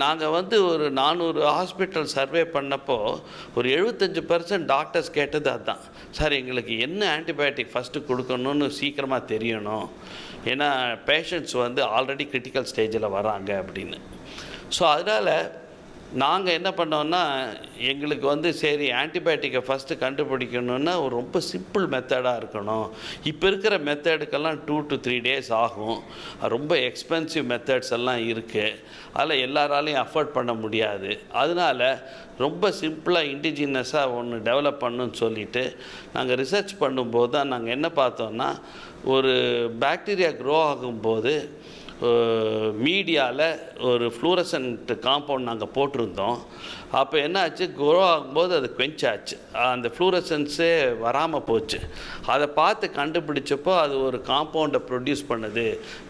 நாங்கள் வந்து ஒரு 400 ஹாஸ்பிட்டல் சர்வே பண்ணப்போ ஒரு 75% டாக்டர்ஸ் கேட்டது அதுதான். சார் எங்களுக்கு என்ன ஆன்டிபயோட்டிக் ஃபஸ்ட்டு கொடுக்கணும்னு சீக்கிரமாக தெரியணும், ஏன்னா பேஷண்ட்ஸ் வந்து ஆல்ரெடி கிரிட்டிக்கல் ஸ்டேஜில் வராங்க அப்படின்னு. ஸோ அதனால் நாங்கள் என்ன பண்ணோன்னா, எங்களுக்கு வந்து சரி ஆன்டிபயோட்டிக்கை ஃபஸ்ட்டு கண்டுபிடிக்கணுன்னா ஒரு ரொம்ப சிம்பிள் மெத்தடாக இருக்கணும். இப்போ இருக்கிற மெத்தடுக்கெல்லாம் 2 to 3 days ஆகும். ரொம்ப எக்ஸ்பென்சிவ் மெத்தட்ஸ் எல்லாம் இருக்குது, அதில் எல்லாராலையும் அஃபோர்ட் பண்ண முடியாது. அதனால் ரொம்ப சிம்பிளாக இண்டிஜினஸாக ஒன்று டெவலப் பண்ணணுன்னு சொல்லிவிட்டு நாங்கள் ரிசர்ச் பண்ணும்போது தான் நாங்கள் என்ன பார்த்தோன்னா, ஒரு பாக்டீரியா க்ரோ ஆகும்போது மீடியாவில் ஒரு ஃப்ளூரசன்ட் காம்பவுண்ட் நாங்கள் போட்டிருந்தோம். அப்போ என்ன ஆச்சு, க்ரோ ஆகும்போது அது குவென்ச் ஆச்சு, அந்த ஃப்ளூரசன்ஸே வராமல் போச்சு. அதை பார்த்து கண்டுபிடிச்சப்போ அது ஒரு காம்பவுண்டை ப்ரொடியூஸ் பண்ணுது.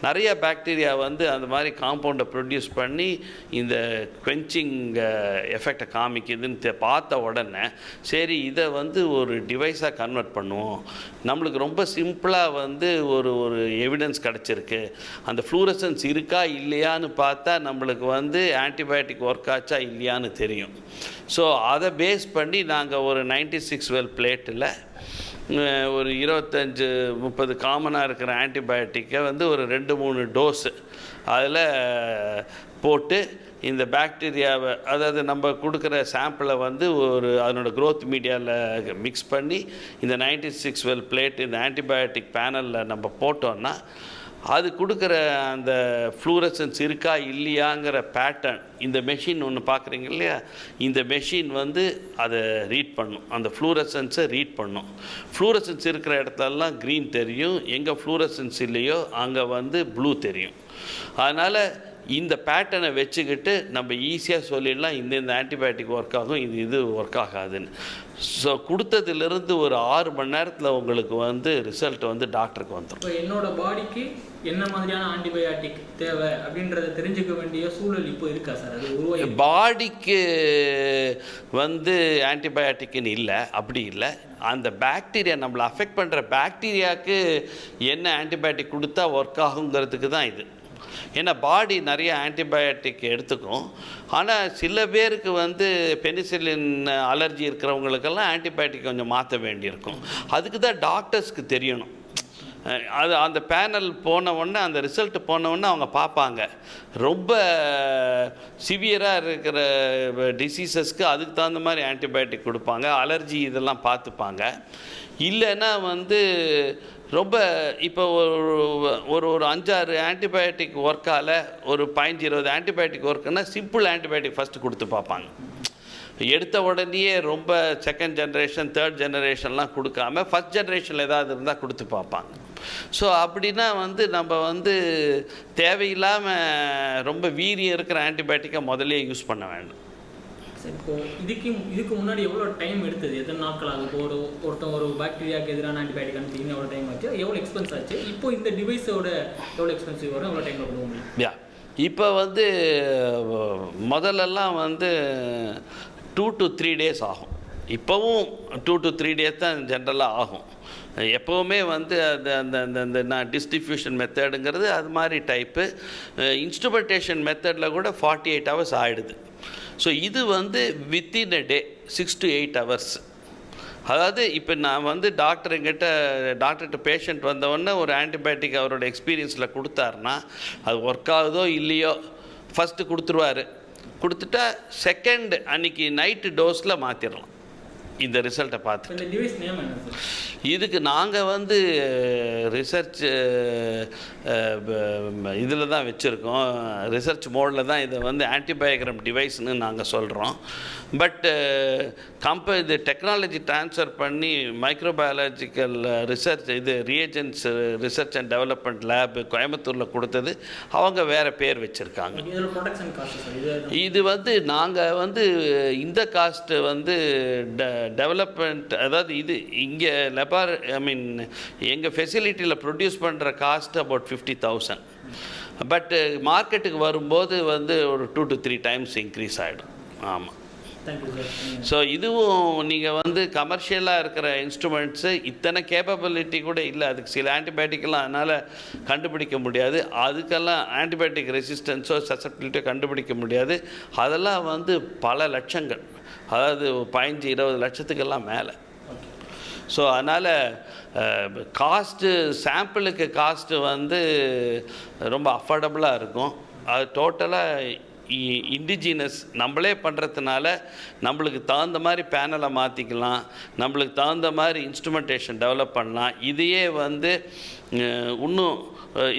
நிறைய பாக்டீரியா வந்து அந்த மாதிரி காம்பவுண்டை ப்ரொடியூஸ் பண்ணி இந்த குவென்ச்சிங் எஃபெக்டை காமிக்குதுன்னு பார்த்த உடனே சரி இதை வந்து ஒரு டிவைஸாக கன்வெர்ட் பண்ணுவோம். நம்மளுக்கு ரொம்ப சிம்பிளாக வந்து ஒரு எவிடன்ஸ் கிடச்சிருக்கு. அந்த ஃப்ளூரசன்ஸ் இருக்கா இல்லையான்னு பார்த்தா நம்மளுக்கு வந்து ஆன்டிபயோட்டிக் ஒர்க் ஆச்சா இல்லையான்னு தெரியும். ஸோ அதை பேஸ் பண்ணி நாங்கள் ஒரு 96 well பிளேட்டில் ஒரு 25-30 காமனாக இருக்கிற ஆன்டிபயோட்டிக்கை வந்து ஒரு 2-3 டோஸு அதில் போட்டு இந்த பாக்டீரியாவை, அதாவது நம்ம கொடுக்குற சாம்பிளை வந்து ஒரு அதனோட க்ரோத் மீடியாவில் மிக்ஸ் பண்ணி இந்த 96 well பிளேட் இந்த ஆன்டிபயோட்டிக் பேனலில் நம்ம போட்டோன்னா அது கொடுக்குற அந்த ஃப்ளூரசன்ஸ் இருக்கா இல்லையாங்கிற பேட்டர்ன், இந்த மெஷின் ஒன்று பார்க்குறீங்க இல்லையா, இந்த மெஷின் வந்து அதை ரீட் பண்ணும், அந்த ஃப்ளூரசன்ஸை ரீட் பண்ணும். ஃப்ளூரசன்ஸ் இருக்கிற இடத்துலலாம் க்ரீன் தெரியும், எங்கே ஃப்ளூரசன்ஸ் இல்லையோ அங்கே வந்து ப்ளூ தெரியும். அதனால் இந்த பேட்டர்னை வச்சுக்கிட்டு நம்ம ஈஸியாக சொல்லிடலாம் இந்த ஆன்டிபயோட்டிக் ஒர்க் ஆகும், இது ஒர்க் ஆகாதுன்னு. ஸோ கொடுத்ததுலேருந்து ஒரு 6 மணி நேரத்தில் உங்களுக்கு வந்து ரிசல்ட் வந்து டாக்டருக்கு வந்துடும். இப்போ என்னோட பாடிக்கு என்ன மாதிரியான ஆன்டிபயோட்டிக் தேவை அப்படின்றத தெரிஞ்சுக்க வேண்டிய சூழல் இப்போ இருக்கா சார்? அது பாடிக்கு வந்து ஆன்டிபயோட்டிக்னு இல்லை, அப்படி இல்லை. அந்த பாக்டீரியா நம்மளை அஃபெக்ட் பண்ணுற பாக்டீரியாவுக்கு என்ன ஆன்டிபயோட்டிக் கொடுத்தா ஒர்க் ஆகுங்கிறதுக்கு தான் இது. ஏன்னா பாடி நிறைய ஆன்டிபயோட்டிக் எடுத்துக்கும். ஆனால் சில பேருக்கு வந்து பெனிசிலின் அலர்ஜி இருக்கிறவங்களுக்கெல்லாம் ஆன்டிபயோட்டிக் கொஞ்சம் மாற்ற வேண்டியிருக்கும். அதுக்கு தான் டாக்டர்ஸ்க்கு தெரியணும். அது அந்த பேனல் போன உடனே, அந்த ரிசல்ட் போன உடனே அவங்க பார்ப்பாங்க. ரொம்ப சிவியராக இருக்கிற டிசீசஸ்க்கு அதுக்கு தகுந்த மாதிரி ஆன்டிபயோட்டிக் கொடுப்பாங்க, அலர்ஜி இதெல்லாம் பார்த்துப்பாங்க. இல்லைன்னா வந்து ரொம்ப இப்போ ஒரு 5-6 ஆன்டிபயோட்டிக் ஒர்க்கால் ஒரு 15-20 ஆன்டிபயோட்டிக் ஒர்க்குன்னா சிம்பிள் ஆன்டிபயோட்டிக் ஃபஸ்ட்டு கொடுத்து பார்ப்பாங்க. எடுத்த உடனேயே ரொம்ப செகண்ட் ஜென்ரேஷன் தேர்ட் ஜெனரேஷன்லாம் கொடுக்காம ஃபஸ்ட் ஜென்ரேஷனில் ஏதாவது இருந்தால் கொடுத்து பார்ப்பாங்க. ஸோ அப்படின்னா வந்து நம்ம வந்து தேவையில்லாமல் ரொம்ப வீரியம் இருக்கிற ஆன்டிபயோட்டிக்கை முதலே யூஸ் பண்ண வேண்டும். இப்போ இதுக்கு முன்னாடி எவ்வளோ டைம் எடுத்தது, எத்தனை நாட்கள் ஆகும்? ஒருத்தன் ஒரு பாக்டீரியாவுக்கு எதிரான ஆன்டிபயோட்டிக் அனுப்பிச்சிங்கன்னா எவ்வளோ டைம் ஆச்சு, எவ்வளோ எக்ஸ்பென்ஸ் ஆச்சு? இப்போ இந்த டிவைஸோட எவ்வளோ எக்ஸ்பென்சிவ் வரும், எவ்வளோ டைமில் கொடுக்க முடியும்? இப்போ வந்து முதல்லலாம் வந்து 2 to 3 days ஆகும். இப்போவும் 2 to 3 days தான் ஜென்ரலாக ஆகும். எப்போவுமே வந்து அது அந்த நான் டிஸ்ட்ரிபியூஷன் மெத்தடுங்கிறது அது மாதிரி டைப்பு. இன்ஸ்ட்ருமெண்டேஷன் மெத்தடில் கூட 48 hours ஆகிடுது. ஸோ இது வந்து within a day 6 to 8 hours. அதாவது இப்போ நான் வந்து டாக்டர்கிட்ட பேஷண்ட் வந்தவொடனே ஒரு ஆன்டிபயோட்டிக் அவரோட எக்ஸ்பீரியன்ஸில் கொடுத்தாருன்னா அது ஒர்க் ஆகுதோ இல்லையோ ஃபஸ்ட்டு கொடுத்துருவார். கொடுத்துட்டா செகண்ட் அன்றைக்கி நைட்டு டோஸில் மாற்றிடலாம் இந்த ரிசல்ட்டை பார்த்து. இதுக்கு நாங்கள் வந்து ரிசர்ச் இதில் தான் வச்சுருக்கோம், ரிசர்ச் மோடில் தான் இதை வந்து ஆன்டிபயோகிராம் டிவைஸ்னு நாங்கள் சொல்கிறோம். பட் இது டெக்னாலஜி ட்ரான்ஸ்ஃபர் பண்ணி மைக்ரோபயாலஜிக்கல் ரிசர்ச் இது reagents research and development lab கோயம்புத்தூரில் கொடுத்தது, அவங்க வேறு பேர் வச்சுருக்காங்க. இது வந்து நாங்கள் வந்து இந்த காஸ்ட்டு வந்து டெவலப்மெண்ட், அதாவது இது இங்கே எங்கள் ஃபெசிலிட்டியில் ப்ரொடியூஸ் பண்ணுற காஸ்ட் அபவுட் 50,000. பட் மார்க்கெட்டுக்கு வரும்போது வந்து ஒரு 2 to 3 times இன்க்ரீஸ் ஆகிடும். ஆமாம். Thank you sir. ஸோ இதுவும் நீங்கள் வந்து கமர்ஷியலாக இருக்கிற இன்ஸ்ட்ருமெண்ட்ஸு இத்தனை கேப்பபிலிட்டி கூட இல்லை. அதுக்கு சில ஆன்டிபயோட்டிக்கெல்லாம் அதனால் கண்டுபிடிக்க முடியாது. அதுக்கெல்லாம் ஆன்டிபயோட்டிக் ரெசிஸ்டன்ஸோ சசப்டிலிட்டியோ கண்டுபிடிக்க முடியாது. அதெல்லாம் வந்து பல லட்சங்கள், அதாவது 15-20 லட்சத்துக்கெல்லாம் மேலே. ஸோ அதனால் காஸ்ட்டு, சாம்பிளுக்கு காஸ்ட்டு வந்து ரொம்ப அஃபோர்டபுளாக இருக்கும். அது டோட்டலாக இண்டிஜினஸ் நம்மளே பண்ணுறதுனால நம்மளுக்கு தகுந்த மாதிரி பேனலை மாற்றிக்கலாம், நம்மளுக்கு தகுந்த மாதிரி இன்ஸ்ட்ருமெண்டேஷன் டெவலப் பண்ணலாம். இதையே வந்து இன்னும்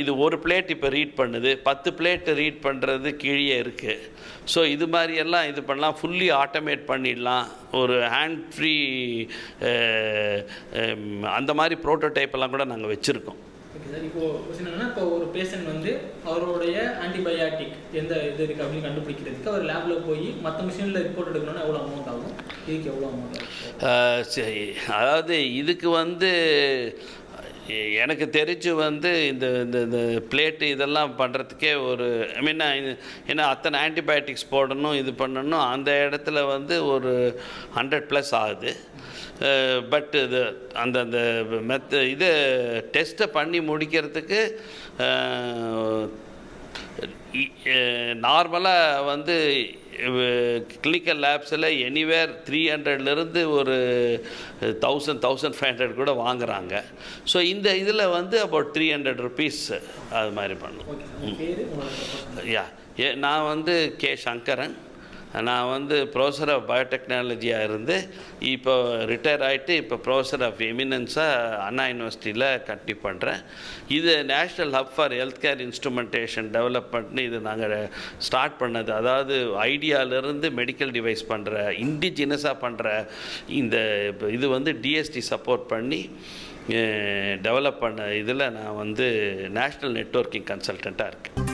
இது ஒரு பிளேட் இப்போ ரீட் பண்ணுது, 10 பிளேட் ரீட் பண்ணுறது கீழே இருக்குது. ஸோ இது மாதிரியெல்லாம் இது பண்ணலாம், ஃபுல்லி ஆட்டோமேட் பண்ணிடலாம். ஒரு ஹேண்ட் ஃப்ரீ அந்த மாதிரி ப்ரோட்டோடைப் எல்லாம் கூட நாங்கள் வச்சுருக்கோம். Okay sir. இப்போ என்னன்னா, இப்போ ஒரு பேஷண்ட் வந்து அவருடைய ஆன்டிபயாட்டிக் எந்த இது இருக்குது அப்படின்னு கண்டுபிடிக்கிறதுக்கு அவர் லேபில் போய் மற்ற மிஷினில் ரிப்போர்ட் எடுக்கணும்னா எவ்வளோ அமௌண்ட் ஆகும்? இதுக்கு எவ்வளோ அமௌண்ட் ஆகும்? சரி, அதாவது இதுக்கு வந்து எனக்கு தெரிஞ்சு வந்து இந்த இந்த இந்த பிளேட்டு இதெல்லாம் பண்ணுறதுக்கே ஒரு ஏன்னா அத்தனை ஆன்டிபயோட்டிக்ஸ் போடணும், இது பண்ணணும், அந்த இடத்துல வந்து ஒரு 100+ ஆகுது. பட் இது அந்த இது டெஸ்ட்டை பண்ணி முடிக்கிறதுக்கு நார்மலாக வந்து கிளினிக்கல் லேப்ஸில் எனிவேர் 300லேருந்து ஒரு 1500 கூட வாங்குகிறாங்க. ஸோ இந்த இதில் வந்து அபவுட் 300 rupees அது மாதிரி பண்ணும். நான் வந்து கே. சங்கரன். நான் வந்து ப்ரொஃபஸர் ஆஃப் பயோடெக்னாலஜியாக இருந்து இப்போ ரிட்டையர் ஆகிட்டு இப்போ ப்ரொஃபஸர் ஆஃப் எமினன்ஸாக அண்ணா யூனிவர்சிட்டியில் கண்டினியூ பண்ணுறேன். இது national hub for health care instrumentation டெவலப்மெண்ட்னு இது நாங்கள் ஸ்டார்ட் பண்ணது. அதாவது ஐடியாவிலேருந்து மெடிக்கல் டிவைஸ் பண்ணுற, இண்டிஜினஸாக பண்ணுற இந்த இது வந்து டிஎஸ்டி சப்போர்ட் பண்ணி டெவலப் பண்ண இதில் நான் வந்து நேஷ்னல் நெட்வொர்க்கிங் கன்சல்டண்ட்டாக இருக்கேன்.